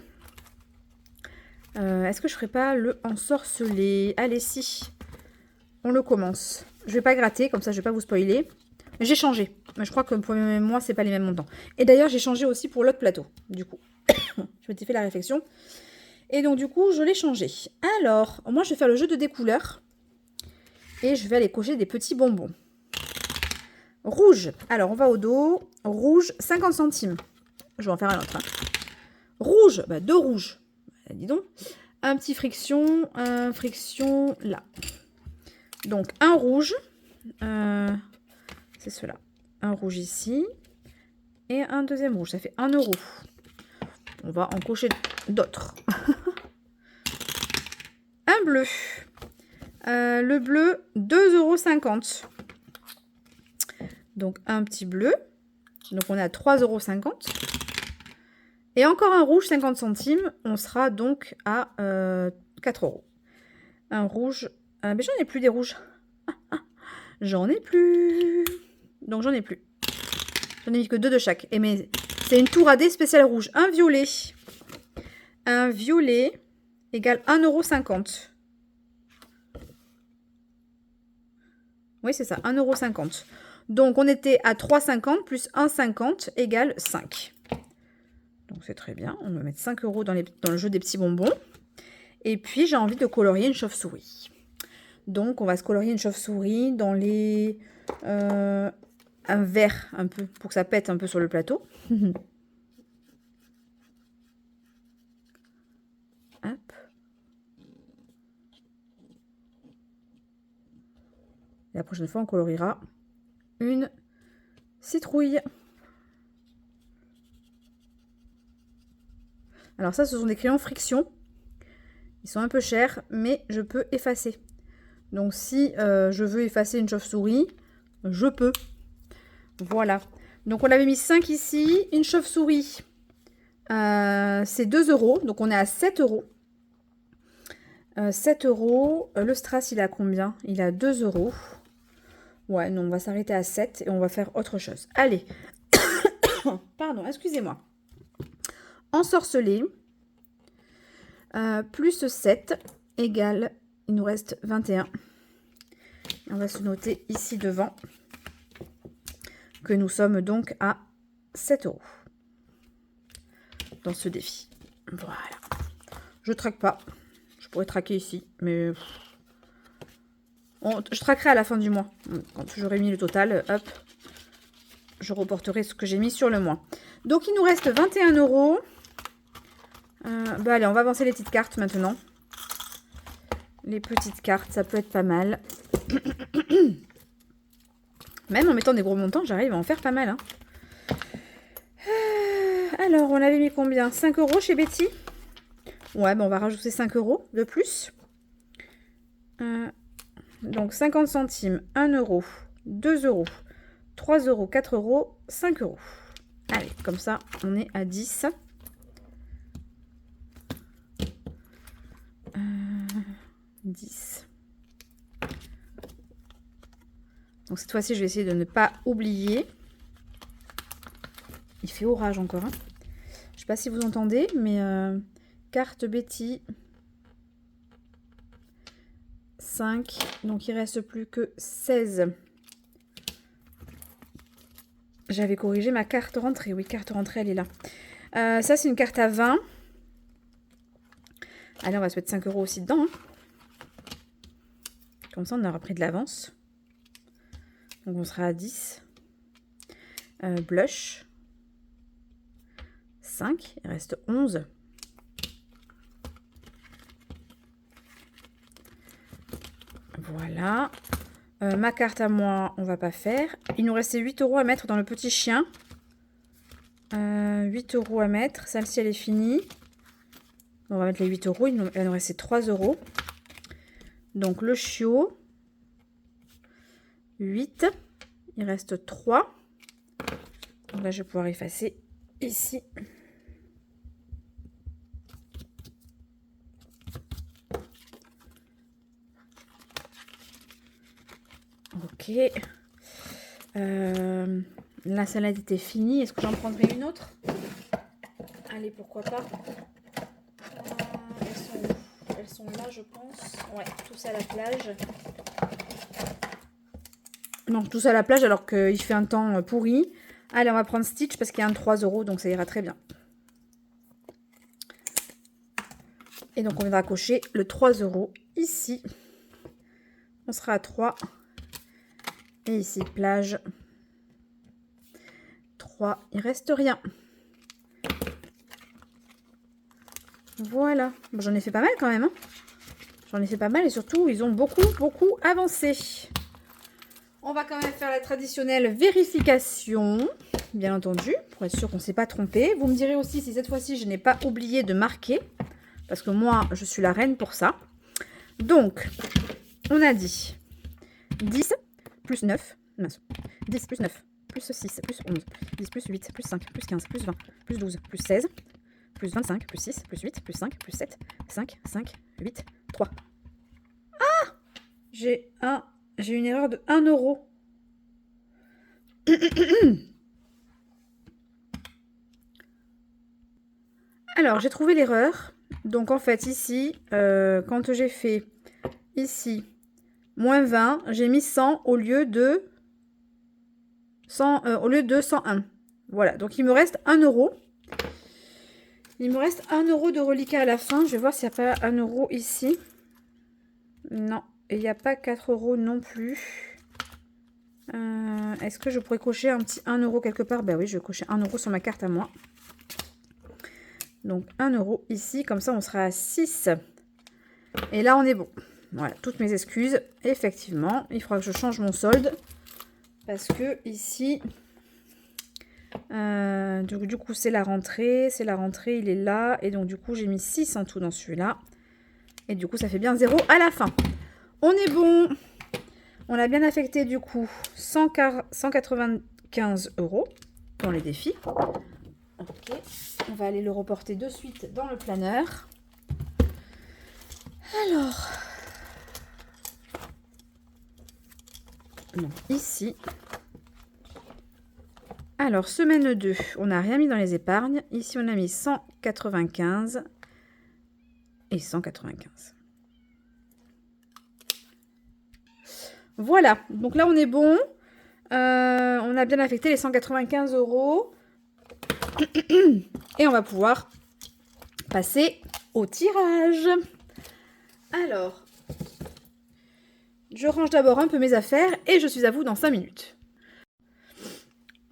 Est-ce que je ferai pas le ensorcelé? Allez, si. On le commence. Je vais pas gratter, comme ça je vais pas vous spoiler. J'ai changé. Mais je crois que pour moi, c'est pas les mêmes montants. Et d'ailleurs, j'ai changé aussi pour l'autre plateau, du coup. Je m'étais fait la réflexion. Et donc, du coup, je l'ai changé. Alors, moi, je vais faire le jeu de découleurs. Et je vais aller cocher des petits bonbons. Rouge. Alors, on va au dos. Rouge, 50 centimes. Je vais en faire un autre. Hein. Rouge, bah, 2 rouges. Dis donc. Un petit friction, un friction là. Donc, un rouge. C'est cela. Un rouge ici. Et un deuxième rouge. Ça fait 1 €. On va en cocher d'autres. Un bleu. Le bleu, 2,50 €. Donc, un petit bleu. Donc, on est à 3,50 €. Et encore un rouge, 50 centimes. On sera donc à 4 €. Un rouge. Mais j'en ai plus des rouges. J'en ai plus. Donc, j'en ai plus. J'en ai mis que 2 de chaque. Et mais c'est une touradée spéciale rouge. Un violet. Un violet égale 1,50 €. Oui, c'est ça, 1,50 €. Donc, on était à 3,50 plus 1,50 égale 5. Donc, c'est très bien. On va mettre 5 € dans le jeu des petits bonbons. Et puis, j'ai envie de colorier une chauve-souris. Donc, on va se colorier une chauve-souris dans les... un vert, un peu, pour que ça pète un peu sur le plateau. Hop. Et la prochaine fois, on coloriera une citrouille. Alors ça, ce sont des crayons friction. Ils sont un peu chers, mais je peux effacer. Donc si je veux effacer une chauve-souris, je peux. Voilà. Donc on avait mis 5 ici. Une chauve-souris, c'est 2 €. Donc on est à 7 €. 7 €. Le strass, il est à combien? Il est à 2 €. Ouais, non, on va s'arrêter à 7 et on va faire autre chose. Allez. Pardon, excusez-moi. Ensorcelé. Plus 7 égale, il nous reste 21. Et on va se noter ici devant que nous sommes donc à 7 € dans ce défi. Voilà. Je traque pas. Je pourrais traquer ici, mais je traquerai à la fin du mois. Quand j'aurai mis le total, hop, je reporterai ce que j'ai mis sur le mois. Donc il nous reste 21 €. Bah allez, on va avancer les petites cartes maintenant. Les petites cartes, ça peut être pas mal. Même en mettant des gros montants, j'arrive à en faire pas mal. Hein. Alors, on avait mis combien? 5 € chez Betty. Ouais, bah on va rajouter 5 € de plus. Donc 50 centimes, 1 €, 2 €, 3 €, 4 €, 5 €. Allez, comme ça, on est à 10. 10. Donc cette fois-ci, je vais essayer de ne pas oublier. Il fait orage encore. Hein. Je ne sais pas si vous entendez, mais carte Betty. 5. Donc il ne reste plus que 16. J'avais corrigé ma carte rentrée. Oui, carte rentrée, elle est là. Ça, c'est une carte à 20. Allez, on va se mettre 5 € aussi dedans. Hein. Comme ça, on aura pris de l'avance. Donc, on sera à 10. Blush. 5. Il reste 11. Voilà. Ma carte à moi, on va pas faire. Il nous restait 8 € à mettre dans le petit chien. 8 € à mettre. Celle-ci, elle est finie. On va mettre les 8 €. Il nous restait 3 €. Donc, le chiot. 8. Il reste 3. Donc là, je vais pouvoir effacer ici. Ok. La salade était finie. Est-ce que j'en prendrai une autre? Allez, pourquoi pas. Elles sont là, je pense. Ouais, tous à la plage. Non, tous à la plage alors qu'il fait un temps pourri. Allez, on va prendre Stitch parce qu'il y a un 3 €, donc ça ira très bien. Et donc, on viendra cocher le 3 € ici. On sera à 3. Et ici, plage. 3. Il reste rien. Voilà. Bon, j'en ai fait pas mal quand même. Hein. J'en ai fait pas mal et surtout, ils ont beaucoup avancé. On va quand même faire la traditionnelle vérification, bien entendu, pour être sûr qu'on ne s'est pas trompé. Vous me direz aussi si cette fois-ci, je n'ai pas oublié de marquer, parce que moi, je suis la reine pour ça. Donc, on a dit 10 plus 9, 10 plus 9, plus 6, plus 11, 10 plus 8, plus 5, plus 15, plus 20, plus 12, plus 16, plus 25, plus 6, plus 8, plus 5, plus 7, 5, 8, 3. Ah! J'ai une erreur de 1 €. Alors, j'ai trouvé l'erreur. Donc, en fait, ici, quand j'ai fait ici, moins 20, j'ai mis 100 au lieu de 101. Voilà, donc il me reste 1 €. Il me reste 1 € de reliquat à la fin. Je vais voir s'il n'y a pas 1 € ici. Non, et il n'y a pas 4 € non plus. Est-ce que je pourrais cocher un petit 1 € quelque part? Ben oui, je vais cocher 1 € sur ma carte à moi. Donc 1 € ici, comme ça on sera à 6. Et là on est bon. Voilà, toutes mes excuses. Effectivement, il faudra que je change mon solde. Parce que ici, du coup c'est la rentrée. C'est la rentrée, il est là. Et donc du coup j'ai mis 6 en tout dans celui-là. Et du coup ça fait bien 0 à la fin. On est bon. On a bien affecté du coup 195 € dans les défis. Ok, on va aller le reporter de suite dans le planeur. Alors, donc ici. Alors, semaine 2, on n'a rien mis dans les épargnes. Ici, on a mis 195 et 195. Voilà, donc là, on est bon. On a bien affecté les 195 €. Et on va pouvoir passer au tirage. Alors, je range d'abord un peu mes affaires et je suis à vous dans 5 minutes.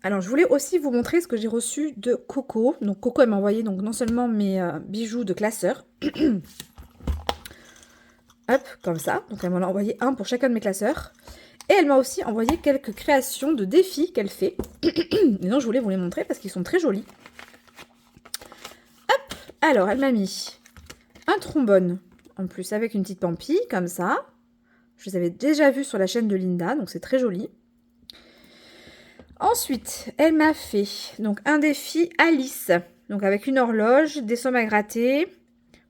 Alors, je voulais aussi vous montrer ce que j'ai reçu de Coco. Donc, Coco, elle m'a envoyé donc non seulement mes bijoux de classeur. Hop, comme ça. Donc, elle m'en a envoyé un pour chacun de mes classeurs. Et elle m'a aussi envoyé quelques créations de défis qu'elle fait. Et donc, je voulais vous les montrer parce qu'ils sont très jolis. Hop, alors, elle m'a mis un trombone en plus avec une petite pampille, comme ça. Je les avais déjà vus sur la chaîne de Linda, donc c'est très joli. Ensuite, elle m'a fait donc un défi Alice, donc avec une horloge, des sommes à gratter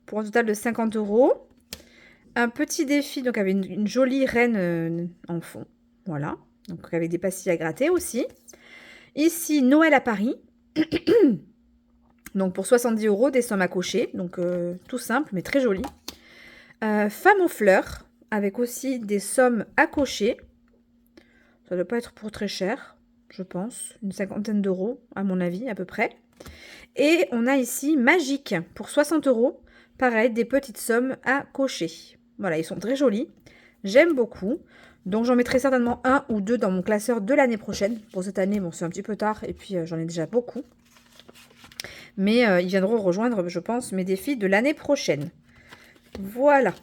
pour un total de 50 €. Un petit défi donc avec une jolie reine en fond, voilà, donc avec des pastilles à gratter aussi. Ici, Noël à Paris, donc pour 70 €, des sommes à cocher, donc tout simple mais très joli. Femme aux fleurs, avec aussi des sommes à cocher. Ça ne doit pas être pour très cher, je pense. Une 50aine d'euros, à mon avis, à peu près. Et on a ici Magique, pour 60 €. Pareil, des petites sommes à cocher. Voilà, ils sont très jolis. J'aime beaucoup. Donc, j'en mettrai certainement 1 ou 2 dans mon classeur de l'année prochaine. Pour cette année, bon, c'est un petit peu tard. Et puis, j'en ai déjà beaucoup. Mais ils viendront rejoindre, je pense, mes défis de l'année prochaine. Voilà.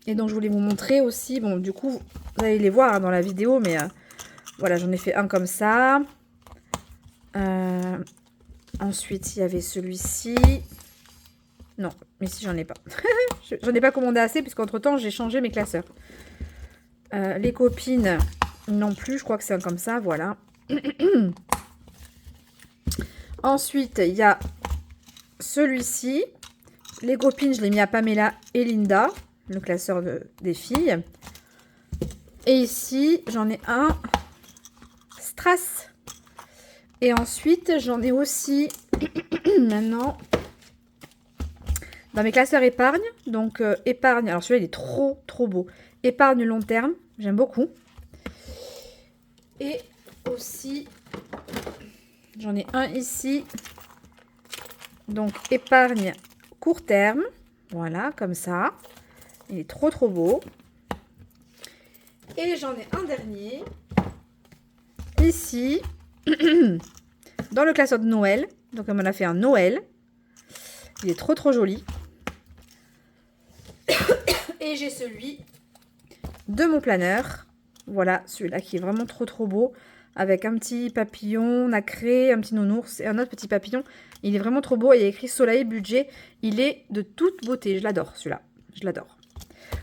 Et donc, je voulais vous montrer aussi. Bon, du coup, vous allez les voir hein, dans la vidéo. Mais voilà, j'en ai fait un comme ça. Ensuite, il y avait celui-ci. Non, mais si, j'en ai pas. J'en ai pas commandé assez, puisqu'entre-temps, j'ai changé mes classeurs. Les copines, non plus, je crois que c'est comme ça, voilà. Ensuite, il y a celui-ci. Les copines, je l'ai mis à Pamela et Linda, le classeur des filles. Et ici, j'en ai un Strass. Et ensuite, j'en ai aussi maintenant dans mes classeurs épargne. Donc, épargne. Alors, celui-là, il est trop beau. Épargne long terme. J'aime beaucoup. Et aussi, j'en ai un ici. Donc, épargne court terme. Voilà, comme ça. Il est trop beau. Et j'en ai un dernier. Ici. Dans le classeur de Noël. Donc, on a fait un Noël. Il est trop joli. Et j'ai celui de mon planeur. Voilà, celui-là qui est vraiment trop beau. Avec un petit papillon nacré, un petit nounours et un autre petit papillon. Il est vraiment trop beau. Il y a écrit soleil, budget. Il est de toute beauté. Je l'adore, celui-là. Je l'adore.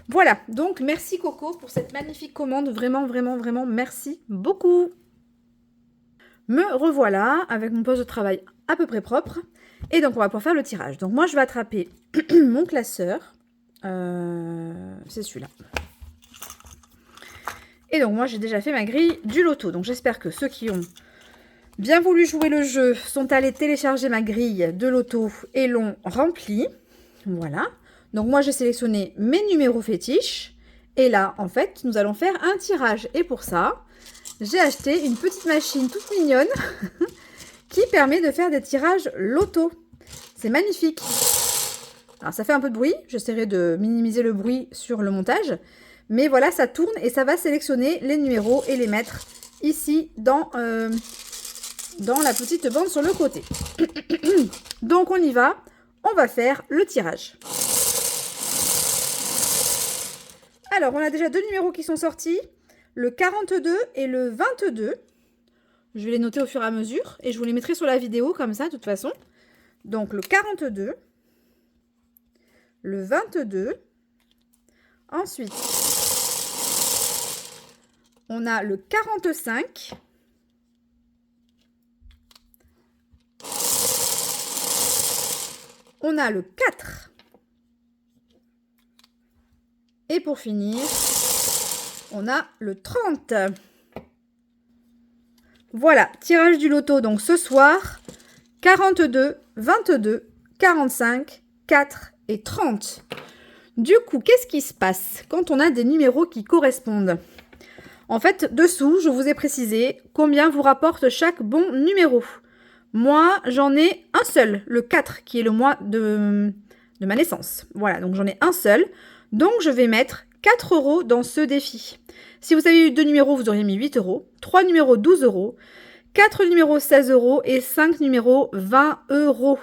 Voilà, donc merci Coco pour cette magnifique commande. Vraiment, merci beaucoup. Me revoilà avec mon poste de travail à peu près propre. Et donc, on va pouvoir faire le tirage. Donc, moi, je vais attraper mon classeur. C'est celui-là. Et donc, moi, j'ai déjà fait ma grille du loto. Donc, j'espère que ceux qui ont bien voulu jouer le jeu sont allés télécharger ma grille de loto et l'ont remplie. Voilà. Donc, moi, j'ai sélectionné mes numéros fétiches. Et là, en fait, nous allons faire un tirage. Et pour ça, j'ai acheté une petite machine toute mignonne qui permet de faire des tirages loto. C'est magnifique. Alors, ça fait un peu de bruit. J'essaierai de minimiser le bruit sur le montage. Mais voilà, ça tourne et ça va sélectionner les numéros et les mettre ici dans la petite bande sur le côté. Donc, on y va. On va faire le tirage. Alors, on a déjà deux numéros qui sont sortis. Le 42 et le 22. Je vais les noter au fur et à mesure. Et je vous les mettrai sur la vidéo comme ça, de toute façon. Donc, le 42. Le 22. Ensuite, on a le 45. On a le 4. Et pour finir, on a le 30. Voilà, tirage du loto donc ce soir. 42, 22, 45, 4 et 30. Du coup, qu'est-ce qui se passe quand on a des numéros qui correspondent? En fait, dessous, je vous ai précisé combien vous rapporte chaque bon numéro. Moi, j'en ai un seul, le 4, qui est le mois de ma naissance. Voilà, donc j'en ai un seul. Donc, je vais mettre 4 € dans ce défi. Si vous avez eu 2 numéros, vous auriez mis 8 €, 3 numéros, 12 €, 4 numéros, 16 € et 5 numéros, 20 €.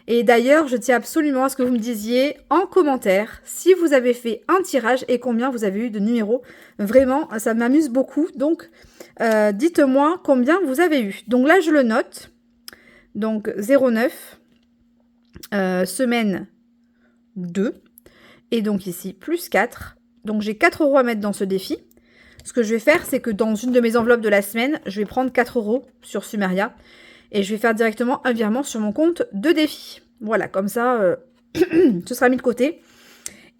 Et d'ailleurs, je tiens absolument à ce que vous me disiez en commentaire si vous avez fait un tirage et combien vous avez eu de numéros. Vraiment, ça m'amuse beaucoup. Donc, dites-moi combien vous avez eu. Donc là, je le note. Donc, 09, semaine 2. Et donc ici, plus 4. Donc, j'ai 4 € à mettre dans ce défi. Ce que je vais faire, c'est que dans une de mes enveloppes de la semaine, je vais prendre 4 € sur Sumeria. Et je vais faire directement un virement sur mon compte de défi. Voilà, comme ça, ce sera mis de côté.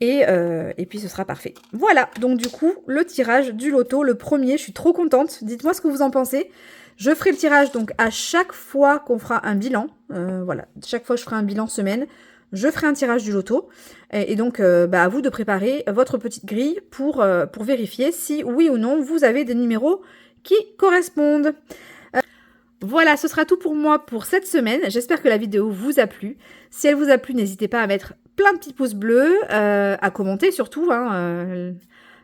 Et puis, ce sera parfait. Voilà, donc du coup, le tirage du loto, le premier, je suis trop contente. Dites-moi ce que vous en pensez. Je ferai le tirage donc à chaque fois qu'on fera un bilan. Voilà, chaque fois que je ferai un bilan semaine, je ferai un tirage du loto. Et donc, à vous de préparer votre petite grille pour vérifier si, oui ou non, vous avez des numéros qui correspondent. Voilà, ce sera tout pour moi pour cette semaine. J'espère que la vidéo vous a plu. Si elle vous a plu, n'hésitez pas à mettre plein de petits pouces bleus, à commenter surtout.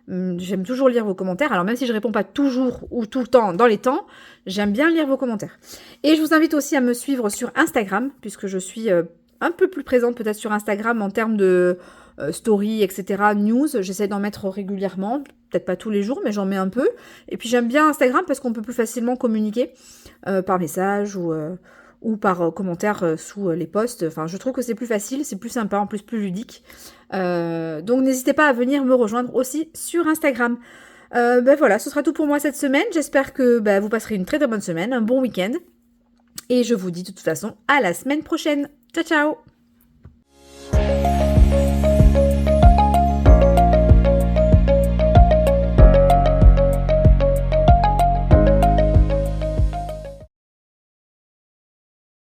J'aime toujours lire vos commentaires. Alors même si je réponds pas toujours ou tout le temps dans les temps, j'aime bien lire vos commentaires. Et je vous invite aussi à me suivre sur Instagram, puisque je suis un peu plus présente peut-être sur Instagram en termes de story, etc., news. J'essaie d'en mettre régulièrement, peut-être pas tous les jours, mais j'en mets un peu. Et puis j'aime bien Instagram parce qu'on peut plus facilement communiquer par message ou par commentaire sous les posts. Enfin, je trouve que c'est plus facile, c'est plus sympa, en plus plus ludique. Donc n'hésitez pas à venir me rejoindre aussi sur Instagram. Voilà, ce sera tout pour moi cette semaine. J'espère que vous passerez une très très bonne semaine, un bon week-end. Et je vous dis de toute façon à la semaine prochaine. Ciao ciao!